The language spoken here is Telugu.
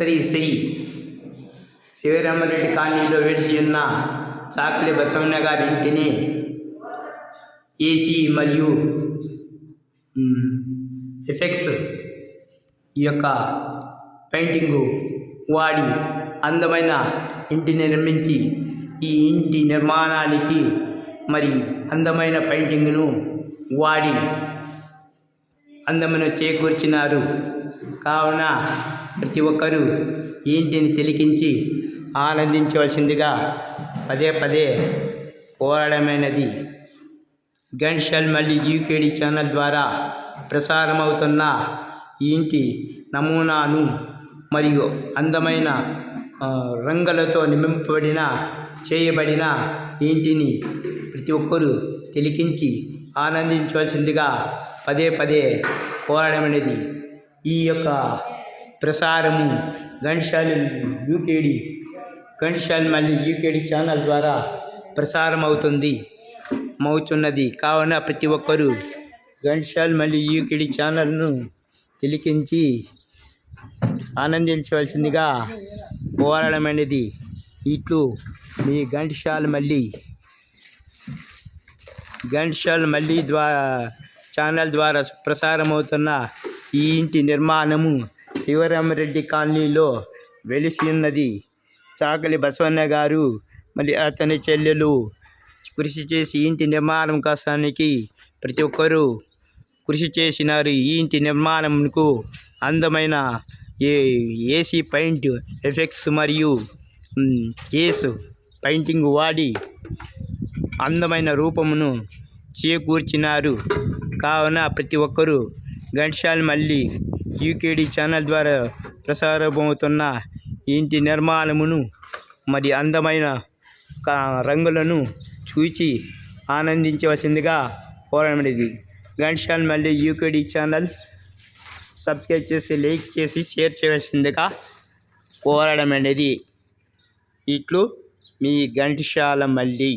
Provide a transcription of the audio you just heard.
శ్రీ శివరామరెడ్డి కాలనీలో వెలిసి ఉన్న చాకలి బసవన్న గారి ఇంటిని ఏసీ మరియు ఎఫెక్ట్స్ ఈ యొక్క పెయింటింగు వాడి అందమైన ఇంటిని నిర్మించి ఈ ఇంటి నిర్మాణానికి మరి అందమైన పెయింటింగ్ను వాడి అందమును చేకూర్చినారు. కావున ప్రతి ఒక్కరూ ఈ ఇంటిని తిలకించి ఆనందించవలసిందిగా పదే పదే కోరడమైనది. ఘంటసాల మల్లి యూకేడి ఛానల్ ద్వారా ప్రసారమవుతున్న ఈ ఇంటి నమూనాను మరియు అందమైన రంగులతో చేయబడిన ఈ ఇంటిని ప్రతి ఒక్కరూ తిలకించి ఆనందించవలసిందిగా పదే పదే కోరడమైనది. ఈ యొక్క ప్రసారము ఘంటసాల మల్లి యూకేడి ఛానల్ ద్వారా ప్రసారం అవుతున్నది. కావున ప్రతి ఒక్కరూ ఘంటసాల మల్లి యూకేడి ఛానల్ను తిలకించి ఆనందించవలసిందిగా కోరడమైనది. ఇట్లు మీ ఘంటసాల మల్లి ఛానల్ ద్వారా ప్రసారమవుతున్న ఈ ఇంటి నిర్మాణము శివరామరెడ్డి కాలనీలో వెలిసి ఉన్నది. చాకలి బసవన్న గారు మళ్ళీ అతని చెల్లెలు కృషి చేసి ఇంటి నిర్మాణం కోసానికి ప్రతి ఒక్కరూ కృషి చేసినారు. ఈ ఇంటి నిర్మాణంకు అందమైన ఏసీ పెయింట్ ఎఫెక్ట్స్ మరియు పెయింటింగ్ వాడి అందమైన రూపమును చేకూర్చినారు. కావున ప్రతి ఒక్కరూ ఘంటసాల మల్లి యూకేడి ఛానల్ ద్వారా ప్రసారమవుతున్న ఇంటి నిర్మాణమును మరి అందమైన రంగులను చూచి ఆనందించవలసిందిగా కోరడమైనది. ఘంటసాల మల్లి యూకేడి ఛానల్ సబ్స్క్రైబ్ చేసి లైక్ చేసి షేర్ చేయవలసిందిగా కోరడమైనది. ఇట్లు మీ ఘంటసాల మల్లి.